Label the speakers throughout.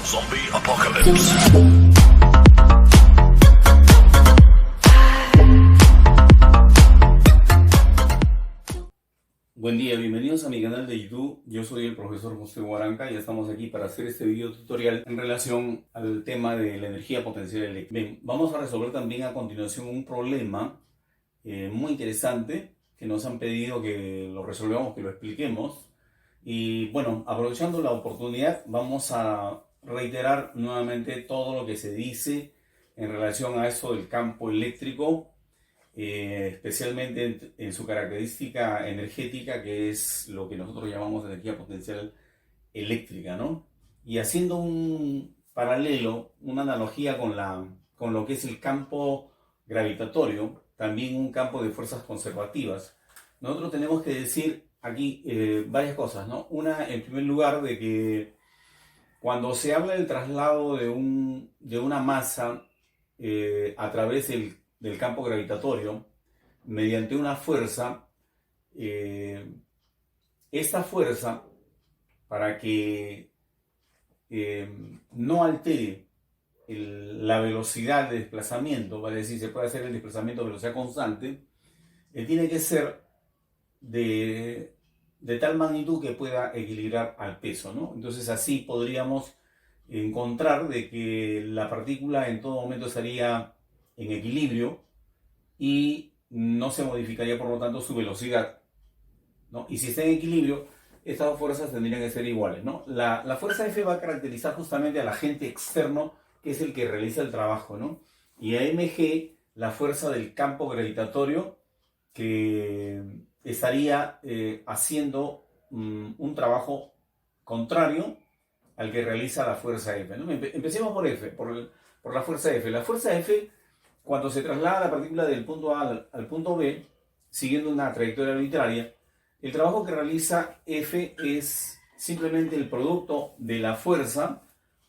Speaker 1: Zombie Apocalypse.
Speaker 2: Buen día, bienvenidos a mi canal de YouTube. Yo soy el profesor José Guaranca y estamos aquí para hacer este video tutorial en relación al tema de la energía potencial eléctrica. Bien, vamos a resolver también a continuación un problema muy interesante que nos han pedido que lo resolvamos, que lo expliquemos. Y bueno, aprovechando la oportunidad, vamos a reiterar nuevamente todo lo que se dice en relación a eso del campo eléctrico, especialmente en su característica energética, que es lo que nosotros llamamos energía potencial eléctrica, ¿no? Y haciendo un paralelo, una analogía con lo que es el campo gravitatorio, también un campo de fuerzas conservativas, nosotros tenemos que decir aquí varias cosas, ¿no? Una, en primer lugar, de que cuando se habla del traslado de una masa a través del campo gravitatorio, mediante una fuerza, esta fuerza, para que no altere la velocidad de desplazamiento, vale decir, se puede hacer el desplazamiento a velocidad constante, tiene que ser de tal magnitud que pueda equilibrar al peso, ¿no? Entonces así podríamos encontrar de que la partícula en todo momento estaría en equilibrio y no se modificaría por lo tanto su velocidad, ¿no? Y si está en equilibrio, estas dos fuerzas tendrían que ser iguales, ¿no? La fuerza F va a caracterizar justamente al agente externo, que es el que realiza el trabajo, ¿no? Y a mg, la fuerza del campo gravitatorio, que estaría haciendo un trabajo contrario al que realiza la fuerza F, ¿no? Empecemos por F, por la fuerza F. La fuerza F, cuando se traslada la partícula del punto A al punto B, siguiendo una trayectoria arbitraria, el trabajo que realiza F es simplemente el producto de la fuerza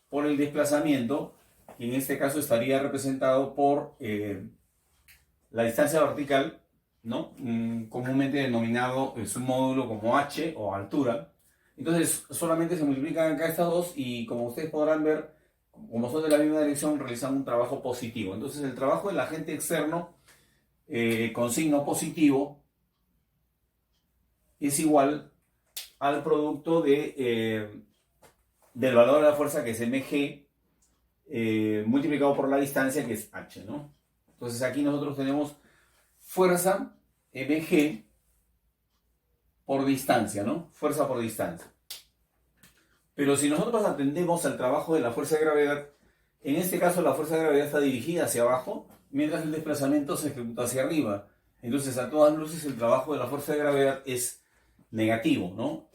Speaker 2: por el desplazamiento, y en este caso estaría representado por la distancia vertical, ¿no? Comúnmente denominado su módulo como h o altura. Entonces solamente se multiplican acá estas dos y, como ustedes podrán ver, como son de la misma dirección, realizan un trabajo positivo. Entonces el trabajo del agente externo con signo positivo es igual al producto del valor de la fuerza, que es mg, multiplicado por la distancia, que es h, ¿no? Entonces aquí nosotros tenemos fuerza mg por distancia, ¿no? Fuerza por distancia. Pero si nosotros atendemos al trabajo de la fuerza de gravedad, en este caso la fuerza de gravedad está dirigida hacia abajo, mientras el desplazamiento se ejecuta hacia arriba. Entonces, a todas luces, el trabajo de la fuerza de gravedad es negativo, ¿no?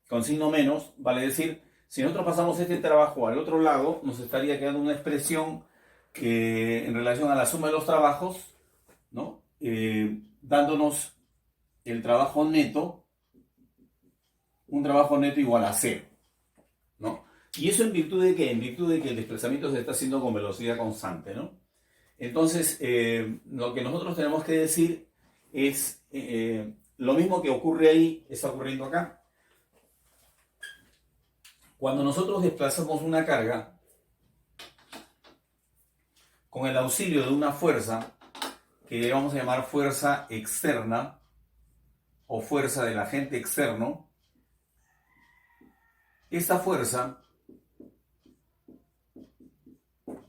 Speaker 2: Con signo menos, vale decir, si nosotros pasamos este trabajo al otro lado, nos estaría quedando una expresión que, en relación a la suma de los trabajos, ¿no? Dándonos el trabajo neto, un trabajo neto igual a 0, ¿no? ¿Y eso en virtud de qué? En virtud de que el desplazamiento se está haciendo con velocidad constante, ¿no? Entonces, lo que nosotros tenemos que decir es lo mismo que ocurre ahí, está ocurriendo acá. Cuando nosotros desplazamos una carga con el auxilio de una fuerza que vamos a llamar fuerza externa o fuerza del agente externo, esta fuerza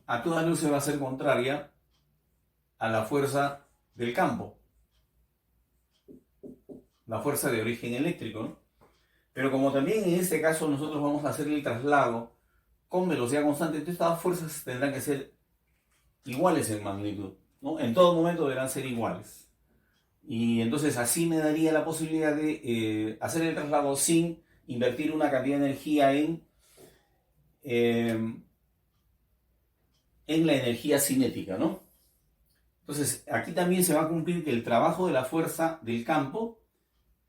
Speaker 2: a todas luces va a ser contraria a la fuerza del campo, la fuerza de origen eléctrico, ¿no? Pero como también en este caso nosotros vamos a hacer el traslado con velocidad constante, entonces estas fuerzas tendrán que ser iguales en magnitud, ¿no? En todo momento deberán ser iguales. Y entonces así me daría la posibilidad de hacer el traslado sin invertir una cantidad de energía en la energía cinética, ¿no? Entonces aquí también se va a cumplir que el trabajo de la fuerza del campo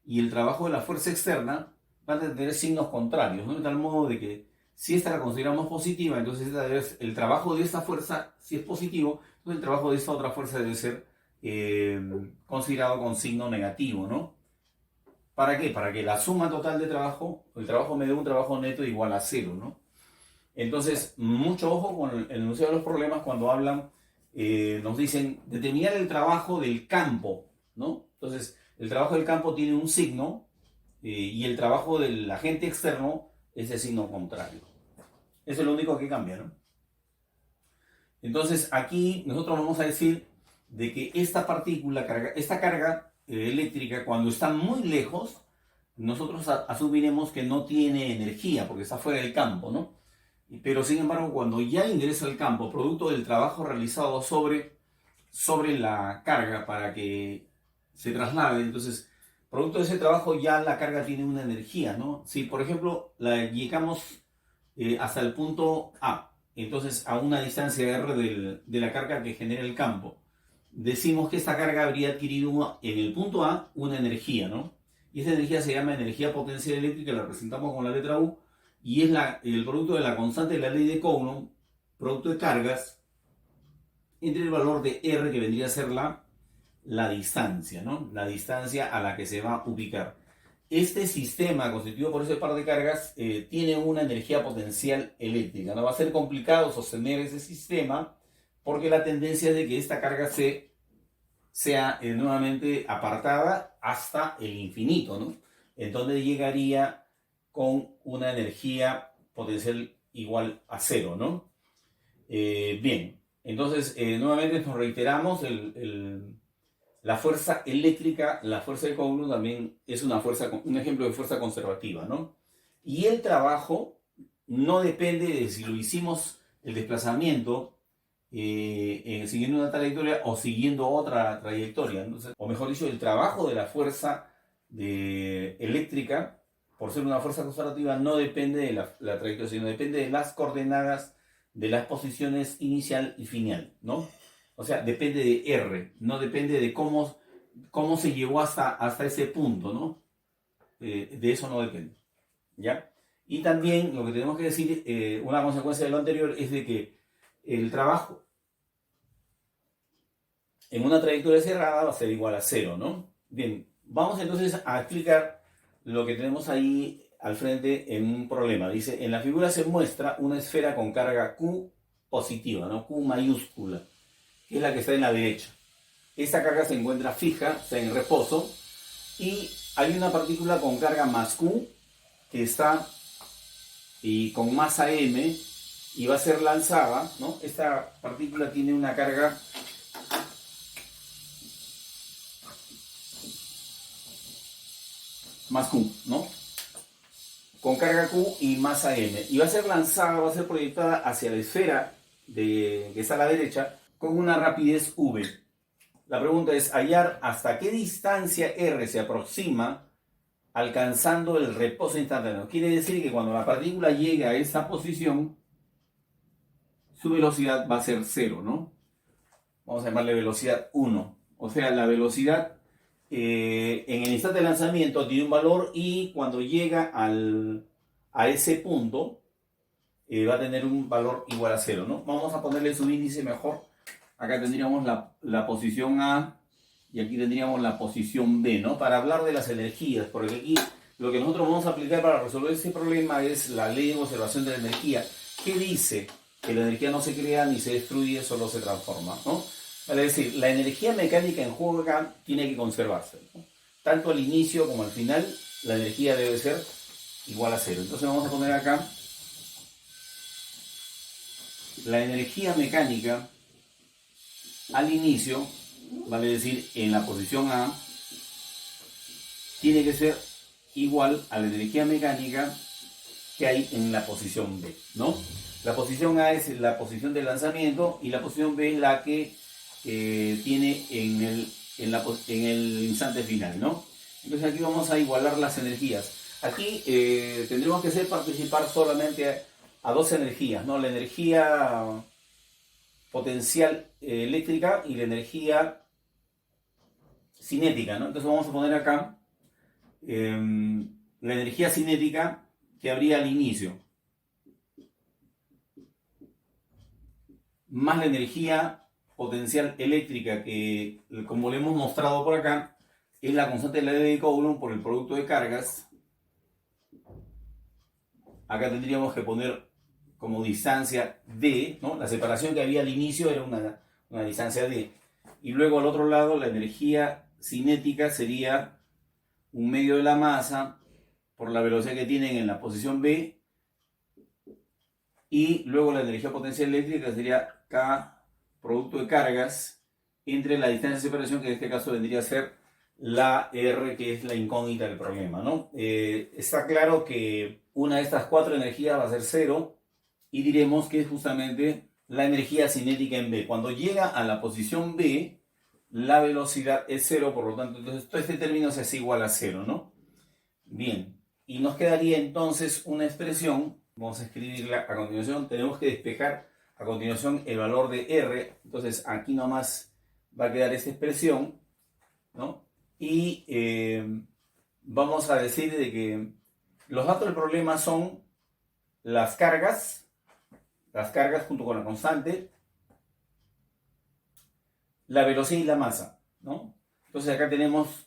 Speaker 2: y el trabajo de la fuerza externa van a tener signos contrarios, ¿no? De tal modo de que si esta la consideramos positiva, entonces el trabajo de esta fuerza, si es positivo, entonces el trabajo de esta otra fuerza debe ser considerado con signo negativo, ¿no? ¿Para qué? Para que la suma total de trabajo, el trabajo me dé un trabajo neto igual a cero, ¿no? Entonces, mucho ojo con el enunciado de los problemas cuando hablan, nos dicen determinar el trabajo del campo, ¿no? Entonces, el trabajo del campo tiene un signo y el trabajo del agente externo es de signo contrario. Eso es lo único que cambia, ¿no? Entonces, aquí nosotros vamos a decir de que esta partícula, esta carga eléctrica, cuando está muy lejos, nosotros asumiremos que no tiene energía porque está fuera del campo, ¿no? Pero sin embargo, cuando ya ingresa al campo, producto del trabajo realizado sobre la carga para que se traslade, entonces, producto de ese trabajo ya la carga tiene una energía, ¿no? Si, por ejemplo, la llegamos hasta el punto A, entonces a una distancia r de la carga que genera el campo, decimos que esta carga habría adquirido en el punto A una energía, ¿no? Y esta energía se llama energía potencial eléctrica, la representamos con la letra U, y es el producto de la constante de la ley de Coulomb, producto de cargas, entre el valor de R, que vendría a ser la distancia, ¿no? La distancia a la que se va a ubicar. Este sistema constituido por ese par de cargas tiene una energía potencial eléctrica, ¿no? Va a ser complicado sostener ese sistema porque la tendencia es de que esta carga sea nuevamente apartada hasta el infinito, ¿no? Entonces llegaría con una energía potencial igual a cero, ¿no? Bien, entonces nuevamente nos reiteramos, la fuerza eléctrica, la fuerza de Coulomb también es un ejemplo de fuerza conservativa, ¿no? Y el trabajo no depende de si lo hicimos el desplazamiento siguiendo una trayectoria o siguiendo otra trayectoria. Entonces, o mejor dicho, el trabajo de la fuerza eléctrica, por ser una fuerza conservativa, no depende de la trayectoria, sino depende de las coordenadas de las posiciones inicial y final, ¿no? O sea, depende de R, no depende de cómo se llegó hasta ese punto, ¿no? De eso no depende, ¿ya? Y también lo que tenemos que decir, una consecuencia de lo anterior, es de que el trabajo en una trayectoria cerrada va a ser igual a cero, ¿no? Bien, vamos entonces a explicar lo que tenemos ahí al frente en un problema. Dice, en la figura se muestra una esfera con carga Q positiva, ¿no? Q mayúscula, que es la que está en la derecha. Esta carga se encuentra fija, está en reposo, y hay una partícula con carga más Q que está con masa M y va a ser lanzada, ¿no? Esta partícula tiene una carga más Q, ¿no? Con carga Q y masa M. Y va a ser lanzada, va a ser proyectada hacia la esfera que está a la derecha con una rapidez V. La pregunta es hallar hasta qué distancia R se aproxima alcanzando el reposo instantáneo. Quiere decir que cuando la partícula llegue a esta posición, su velocidad va a ser 0, ¿no? Vamos a llamarle velocidad 1. O sea, la velocidad en el instante de lanzamiento tiene un valor y cuando llega a ese punto va a tener un valor igual a 0, ¿no? Vamos a ponerle su índice mejor. Acá tendríamos la posición A y aquí tendríamos la posición B, ¿no? Para hablar de las energías, porque aquí lo que nosotros vamos a aplicar para resolver este problema es la ley de conservación de la energía, que dice que la energía no se crea ni se destruye, solo se transforma, ¿no? Es decir, la energía mecánica en juego acá tiene que conservarse, ¿no? Tanto al inicio como al final, la energía debe ser igual a 0. Entonces vamos a poner acá la energía mecánica al inicio, vale decir, en la posición A, tiene que ser igual a la energía mecánica que hay en la posición B, ¿no? La posición A es la posición de lanzamiento y la posición B es la que tiene en el instante final, ¿no? Entonces aquí vamos a igualar las energías. Aquí tendremos que hacer participar solamente a dos energías, ¿no? La energía potencial eléctrica y la energía cinética, ¿no? Entonces vamos a poner acá la energía cinética que habría al inicio, más la energía potencial eléctrica que, como le hemos mostrado por acá, es la constante de la ley de Coulomb por el producto de cargas. Acá tendríamos que poner como distancia D, ¿no? La separación que había al inicio era una distancia D. Y luego al otro lado la energía cinética sería un medio de la masa por la velocidad que tienen en la posición B. Y luego la energía potencial eléctrica sería K, producto de cargas, entre la distancia de separación, que en este caso vendría a ser la R, que es la incógnita del problema, ¿no? Está claro que una de estas cuatro energías va a ser cero, y diremos que es justamente la energía cinética en B. Cuando llega a la posición B, la velocidad es cero, por lo tanto, entonces todo este término se hace igual a cero, ¿no? Bien, y nos quedaría entonces una expresión, vamos a escribirla a continuación, tenemos que despejar a continuación el valor de R, entonces aquí nomás va a quedar esta expresión, ¿no? Y vamos a decir de que los datos del problema son las cargas junto con la constante, la velocidad y la masa, ¿no? Entonces acá tenemos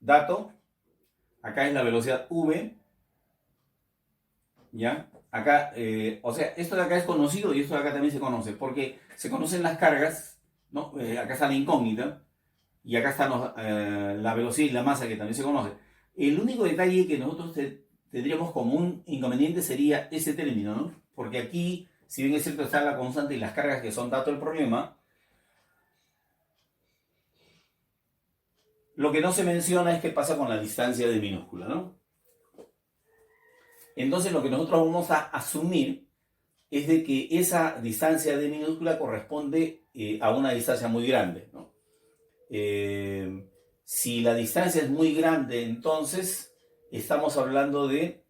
Speaker 2: dato, acá es la velocidad v, ¿ya? Acá, o sea, esto de acá es conocido y esto de acá también se conoce, porque se conocen las cargas, ¿no? Acá está la incógnita, y acá está la velocidad y la masa, que también se conoce. El único detalle que nosotros tendríamos como un inconveniente sería ese término, ¿no? Porque aquí, si bien es cierto, está la constante y las cargas que son datos del problema, lo que no se menciona es qué pasa con la distancia de minúscula, ¿no? Entonces lo que nosotros vamos a asumir es de que esa distancia de minúscula corresponde a una distancia muy grande, ¿no? Si la distancia es muy grande, entonces estamos hablando de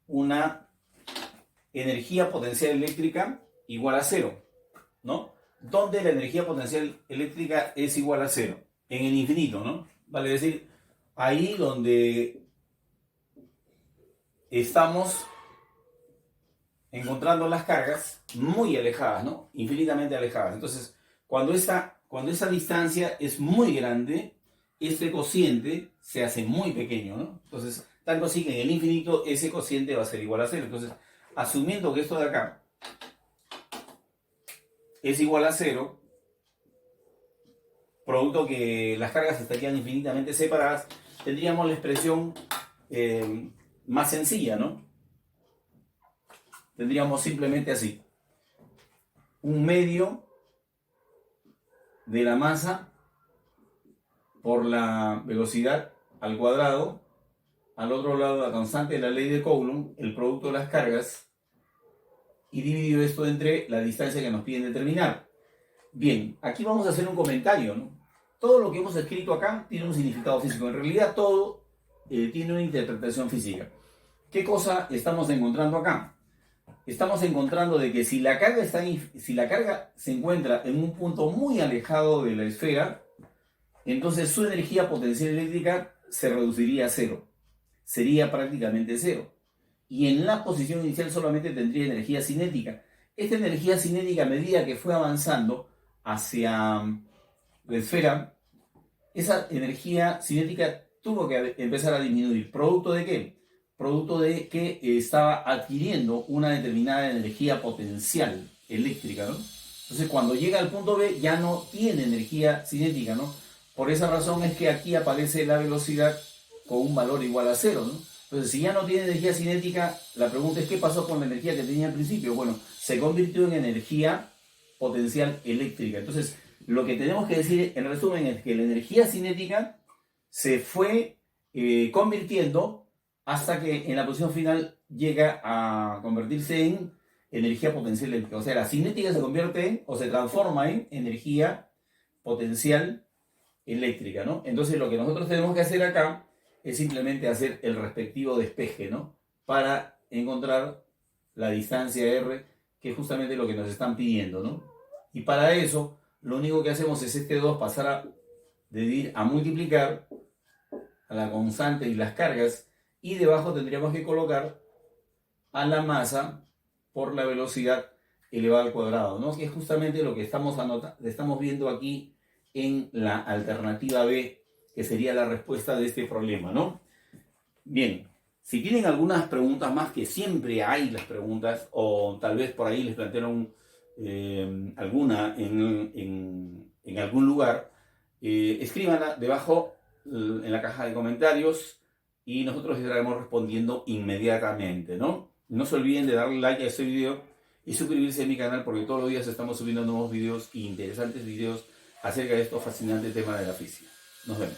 Speaker 2: una energía potencial eléctrica igual a cero, ¿no? ¿Dónde la energía potencial eléctrica es igual a cero? En el infinito, ¿no? Vale decir, ahí donde estamos encontrando las cargas muy alejadas, ¿no? Infinitamente alejadas. Entonces, cuando esa distancia es muy grande, este cociente se hace muy pequeño, ¿no? Entonces, tanto así que en el infinito ese cociente va a ser igual a cero. Entonces, asumiendo que esto de acá es igual a cero, producto que las cargas estarían infinitamente separadas, tendríamos la expresión más sencilla, ¿no? Tendríamos simplemente así: un medio de la masa por la velocidad al cuadrado, al otro lado la constante de la ley de Coulomb, el producto de las cargas, y dividido esto entre la distancia que nos piden determinar. Bien, aquí vamos a hacer un comentario, ¿no? Todo lo que hemos escrito acá tiene un significado físico. En realidad todo tiene una interpretación física. ¿Qué cosa estamos encontrando acá? Estamos encontrando de que si la carga se encuentra en un punto muy alejado de la esfera, entonces su energía potencial eléctrica se reduciría a cero. Sería prácticamente cero. Y en la posición inicial solamente tendría energía cinética. Esta energía cinética, a medida que fue avanzando hacia la esfera, esa energía cinética tuvo que empezar a disminuir. ¿Producto de qué? Producto de que estaba adquiriendo una determinada energía potencial eléctrica, ¿no? Entonces, cuando llega al punto B, ya no tiene energía cinética, ¿no? Por esa razón es que aquí aparece la velocidad con un valor igual a cero, ¿no? Entonces, si ya no tiene energía cinética, la pregunta es: ¿qué pasó con la energía que tenía al principio? Bueno, se convirtió en energía potencial eléctrica. Entonces, lo que tenemos que decir en resumen es que la energía cinética se fue convirtiendo hasta que en la posición final llega a convertirse en energía potencial eléctrica. O sea, la cinética se convierte en, o se transforma en, energía potencial eléctrica, ¿no? Entonces lo que nosotros tenemos que hacer acá es simplemente hacer el respectivo despeje, ¿no? Para encontrar la distancia R, que es justamente lo que nos están pidiendo, ¿no? Y para eso, lo único que hacemos es este 2 pasar a dividir, a multiplicar a la constante y las cargas, y debajo tendríamos que colocar a la masa por la velocidad elevada al cuadrado, ¿no? Que es justamente lo que estamos viendo aquí en la alternativa B que sería la respuesta de este problema, ¿no? Bien, si tienen algunas preguntas más, que siempre hay las preguntas, o tal vez por ahí les plantearon alguna en algún lugar, escríbanla debajo en la caja de comentarios y nosotros estaremos respondiendo inmediatamente, ¿no? No se olviden de darle like a este video y suscribirse a mi canal, porque todos los días estamos subiendo nuevos videos e interesantes videos acerca de estos fascinantes temas de la física. Nos vemos.